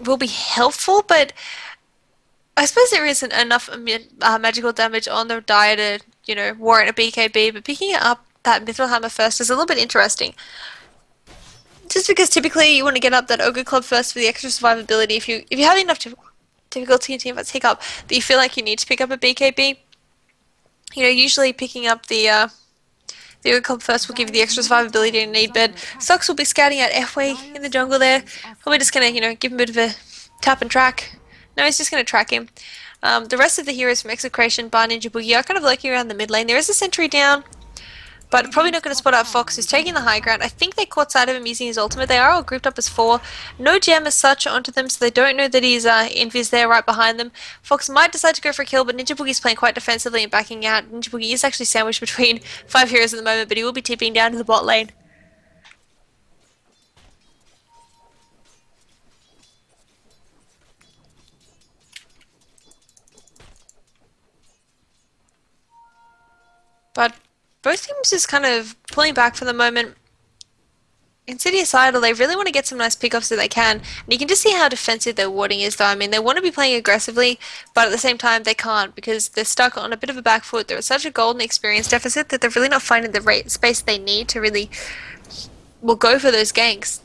will be helpful, but I suppose there isn't enough magical damage on the die to, you know, warrant a BKB, but picking up that Mithril first is a little bit interesting. Just because typically you want to get up that Ogre Club first for the extra survivability. If you have enough difficulty in teamfights hiccup that you feel like you need to pick up a BKB, you know, usually picking up the Ogre Club first will give you the extra survivability you need, but Sox will be scouting out F-Way in the jungle there. Probably just going to, you know, give him a bit of a tap and track. No, he's just going to track him. The rest of the heroes from Execration, Bar Ninja Boogie, are kind of lurking around the mid lane. There is a sentry down, but probably not going to spot out Fox, who's taking the high ground. I think they caught sight of him using his ultimate. They are all grouped up as 4. No gem as such onto them, so they don't know that he's invis there right behind them. Fox might decide to go for a kill, but Ninja Boogie's playing quite defensively and backing out. Ninja Boogie is actually sandwiched between 5 heroes at the moment, but he will be tipping down to the bot lane. But both teams is kind of pulling back for the moment. Insidious Idol, they really want to get some nice pickoffs if they can. And you can just see how defensive their warding is though. I mean, they want to be playing aggressively, but at the same time they can't because they're stuck on a bit of a back foot. They're at such a golden experience deficit that they're really not finding the space they need to really go for those ganks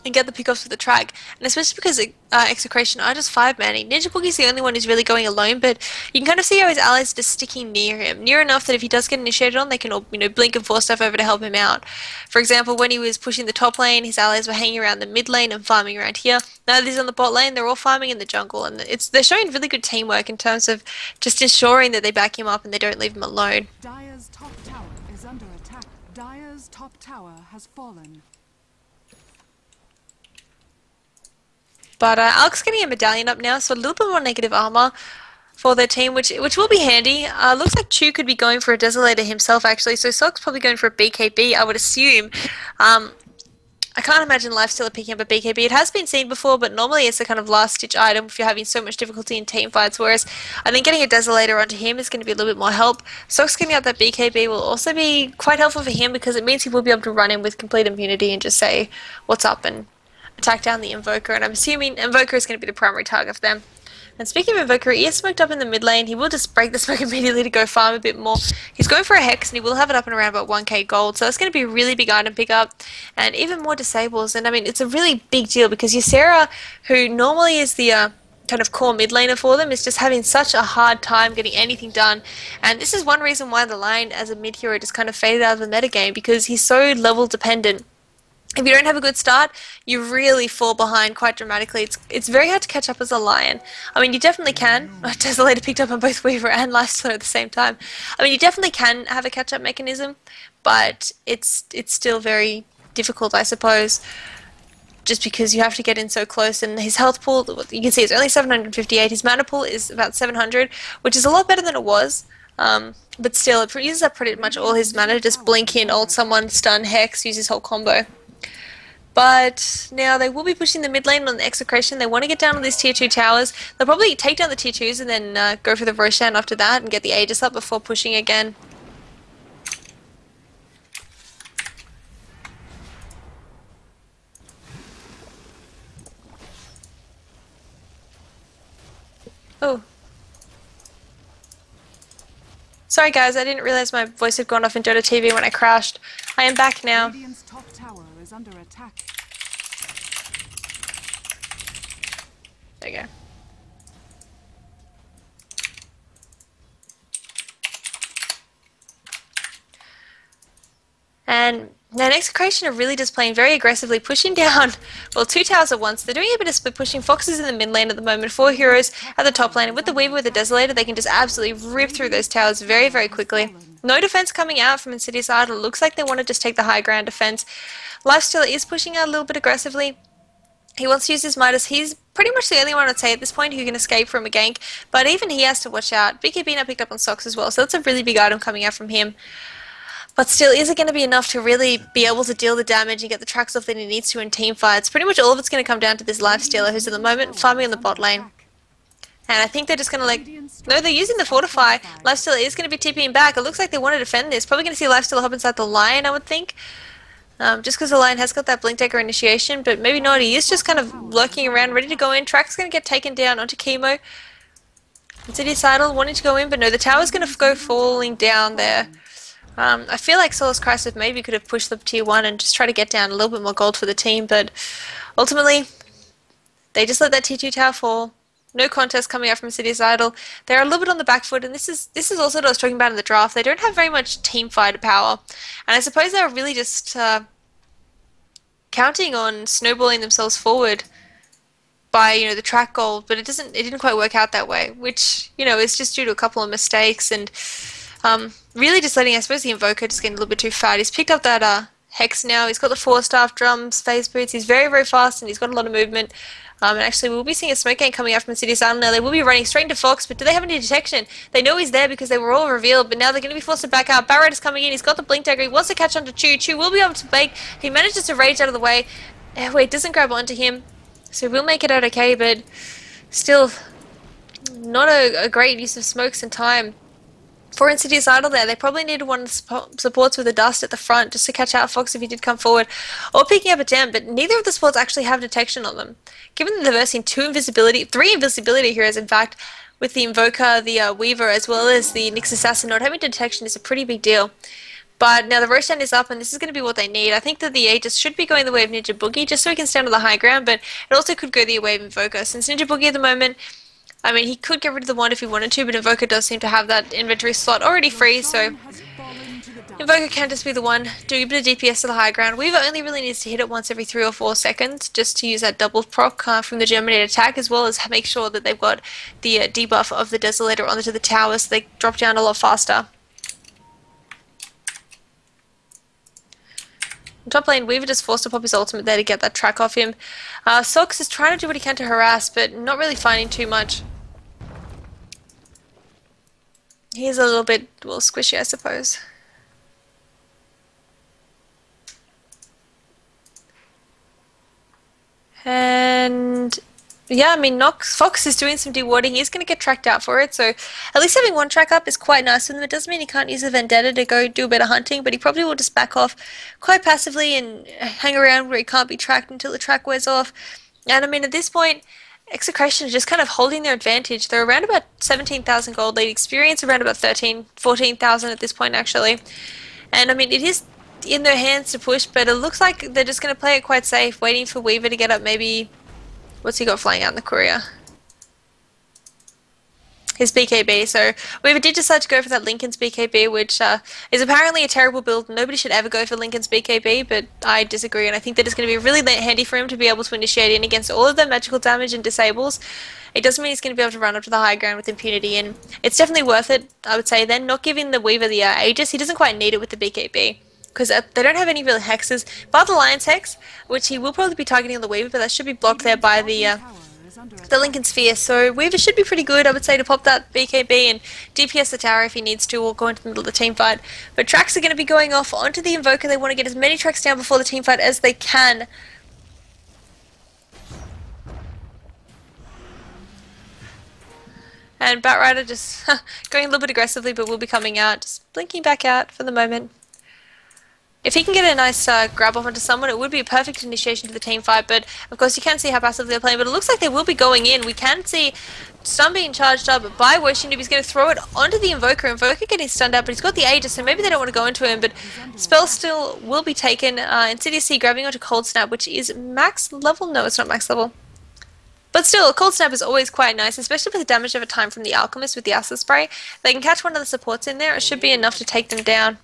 and get the pickoffs with the track. And especially because Execration are just 5-manning. Ninja Boogie's the only one who's really going alone, but you can kind of see how his allies are just sticking near him. Near enough that if he does get initiated on, they can all, you know, blink and force stuff over to help him out. For example, when he was pushing the top lane, his allies were hanging around the mid lane and farming around here. Now that he's on the bot lane, they're all farming in the jungle. And they're showing really good teamwork in terms of just ensuring that they back him up and they don't leave him alone. Dire's top tower is under attack. Dire's top tower has fallen. But Alex getting a medallion up now, so a little bit more negative armor for their team, which will be handy. Looks like Chu could be going for a Desolator himself, actually, so Sock's probably going for a BKB, I would assume. I can't imagine Lifestealer picking up a BKB. It has been seen before, but normally it's a kind of last-ditch item if you're having so much difficulty in team fights, whereas I think getting a Desolator onto him is going to be a little bit more help. Sock's getting out that BKB will also be quite helpful for him because it means he will be able to run in with complete immunity and just say, what's up, and attack down the Invoker, and I'm assuming Invoker is going to be the primary target for them. And speaking of Invoker, he is smoked up in the mid lane. He will just break the smoke immediately to go farm a bit more. He's going for a Hex, and he will have it up and around about 1k gold. So that's going to be a really big item pickup, and even more disables. And I mean, it's a really big deal because Ysera, who normally is the kind of core mid laner for them, is just having such a hard time getting anything done. And this is one reason why the line as a mid hero just kind of faded out of the metagame, because he's so level dependent. If you don't have a good start, you really fall behind quite dramatically. It's very hard to catch up as a Lion. I mean, you definitely can. Desolator picked up on both Weaver and Lifestealer at the same time. I mean, you definitely can have a catch-up mechanism, but it's still very difficult, I suppose, just because you have to get in so close. And his health pool, you can see, it's only 758. His mana pool is about 700, which is a lot better than it was. But still, it uses up pretty much all his mana to just blink in, ult someone, stun, hex, use his whole combo. But now they will be pushing the mid lane on the Execration. They want to get down on these tier 2 towers. They'll probably take down the tier 2s and then go for the Roshan after that and get the Aegis up before pushing again. Oh. Sorry guys, I didn't realize my voice had gone off in Dota TV when I crashed. I am back now. Radiant's top tower is under attack. There you go. And now Execration are really just playing very aggressively, pushing down, well, 2 towers at once. They're doing a bit of split pushing. Fox is in the mid lane at the moment, 4 heroes at the top lane, and with the Weaver with the Desolator, they can just absolutely rip through those towers very, very quickly. No defense coming out from Insidious side. It looks like they want to just take the high ground defense. Lifestealer is pushing out a little bit aggressively. He wants to use his Midas. He's pretty much the only one, I'd say, at this point who can escape from a gank, but even he has to watch out. BKB now picked up on Socks as well, so that's a really big item coming out from him. But still, is it going to be enough to really be able to deal the damage and get the tracks off that he needs to in team fights? Pretty much all of it's going to come down to this Lifestealer, who's at the moment farming on the bot lane. And I think they're just going to no, they're using the Fortify. Lifestealer is going to be TPing back. It looks like they want to defend this. Probably going to see Lifestealer hop inside the Lion, I would think. Just because the Lion has got that Blink Dagger initiation, but maybe not. He is just kind of lurking around, ready to go in. Track's going to get taken down onto Chemo. Insidious Idol wanting to go in, but no, the tower's going to go falling down there. I feel like Solace Crisis maybe could have pushed the tier 1 and just try to get down a little bit more gold for the team, but ultimately, they just let that tier 2 tower fall. No contest coming out from Insidious Idol. They're a little bit on the back foot, and this is also what I was talking about in the draft. They don't have very much team fighter power, and I suppose they were really just counting on snowballing themselves forward by the track gold, but it didn't quite work out that way, which is just due to a couple of mistakes and really just letting, I suppose, the Invoker just getting a little bit too fat. He's picked up that Hex now. He's got the 4-staff drums, phase boots. He's very, very fast and he's got a lot of movement. And actually, we'll be seeing a smoke gang coming out from Insidious Island now. They will be running straight into Fox, but do they have any detection? They know he's there because they were all revealed, but now they're going to be forced to back out. Barrett is coming in. He's got the Blink Dagger. He wants to catch onto Chu. Chu will be able to bake. He manages to rage out of the way. Wait, doesn't grab onto him. So we'll make it out okay, but still not a great use of smokes and time. For Insidious Idol there, they probably needed one of the supports with a dust at the front just to catch out Fox if he did come forward, or picking up a gem, but neither of the supports actually have detection on them. Given that they're versing 3 invisibility heroes in fact, with the Invoker, the Weaver, as well as the Nyx Assassin, not having detection is a pretty big deal. But now the Roshan is up, and this is going to be what they need. I think that the Aegis should be going the way of Ninja Boogie, just so he can stand on the high ground, but it also could go the way of Invoker. Since Ninja Boogie at the moment, I mean, he could get rid of the wand if he wanted to, but Invoker does seem to have that inventory slot already free, so Invoker can just be the one doing a bit of DPS to the high ground. Weaver only really needs to hit it once every 3 or 4 seconds, just to use that double proc from the Germinate attack, as well as make sure that they've got the debuff of the Desolator onto the tower, so they drop down a lot faster. On top lane, Weaver just forced to pop his ultimate there to get that track off him. Sox is trying to do what he can to harass, but not really finding too much. He's a little bit, well, squishy, I suppose. And yeah, I mean, Fox is doing some dewarding. He's going to get tracked out for it, so at least having one track up is quite nice for them. It doesn't mean he can't use a Vendetta to go do a bit of hunting, but he probably will just back off quite passively and hang around where he can't be tracked until the track wears off. And I mean, at this point, Execration is just kind of holding their advantage. They're around about 17,000 gold lead, experience around about 14,000 at this point actually. And I mean, it is in their hands to push, but it looks like they're just going to play it quite safe, waiting for Weaver to get up maybe... What's he got flying out in the courier? His BKB. So Weaver did decide to go for that Lincoln's BKB, which is apparently a terrible build. Nobody should ever go for Lincoln's BKB, but I disagree, and I think that it's going to be really handy for him to be able to initiate in against all of their magical damage and disables. It doesn't mean he's going to be able to run up to the high ground with impunity, and it's definitely worth it, I would say, then. Not giving the Weaver the Aegis. He doesn't quite need it with the BKB, because they don't have any real hexes, but the Lion's Hex, which he will probably be targeting on the Weaver, but that should be blocked there by the Lincoln Sphere. So Weaver should be pretty good, I would say, to pop that BKB and DPS the tower if he needs to, or go into the middle of the team fight. But tracks are going to be going off onto the Invoker. They want to get as many tracks down before the team fight as they can. And Batrider just going a little bit aggressively, but will be coming out, just blinking back out for the moment. If he can get a nice grab off onto someone, it would be a perfect initiation to the team fight, but of course you can see how passively they're playing, but it looks like they will be going in. We can see stun being charged up by Worshinoob. He's going to throw it onto the Invoker. Invoker getting stunned out, but he's got the Aegis, so maybe they don't want to go into him, but spell still will be taken. Insidious grabbing onto Cold Snap, which is max level? No, it's not max level. But still, Cold Snap is always quite nice, especially with the damage over time from the Alchemist with the Acid Spray. If they can catch one of the supports in there, it should be enough to take them down.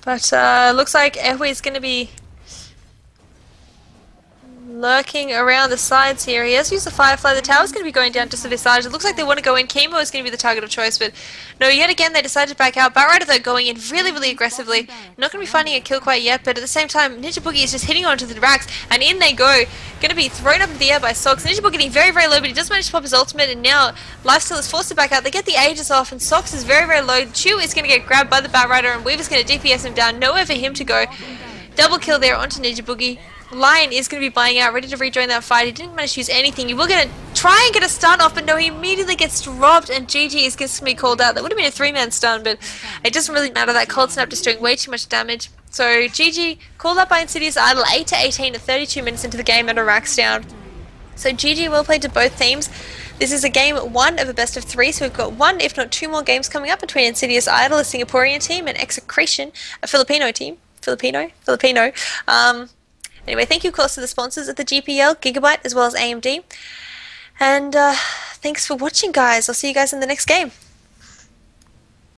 But looks like Ehwe is going to be lurking around the sides here. He has used the Firefly. The tower's going to be going down just to this side. It looks like they want to go in. Chemo is going to be the target of choice, but no, yet again they decided to back out. Batrider, though, going in really, really aggressively. Not going to be finding a kill quite yet, but at the same time, Ninja Boogie is just hitting onto the racks, and in they go. Going to be thrown up in the air by Sox. Ninja Boogie getting very, very low, but he does manage to pop his ultimate, and now Lifesteal is forced to back out. They get the Aegis off, and Sox is very, very low. Chew is going to get grabbed by the Batrider, and Weaver's going to DPS him down. Nowhere for him to go. Double kill there onto Ninja Boogie. Lion is going to be buying out, ready to rejoin that fight. He didn't manage to use anything. He will going to try and get a stun off, but no, he immediately gets dropped, and GG is going to be called out. That would have been a 3-man stun, but it doesn't really matter. That Cold Snap just doing way too much damage. So GG called out by Insidious Idol, 8-18 at 32 minutes into the game at a racks down. So GG, well played to both teams. This is a game 1 of a best of 3, so we've got 1, if not 2 more games coming up between Insidious Idol, a Singaporean team, and Execration, a Filipino team. Filipino. Anyway, thank you, of course, to the sponsors at the GPL, Gigabyte, as well as AMD. And thanks for watching, guys. I'll see you guys in the next game.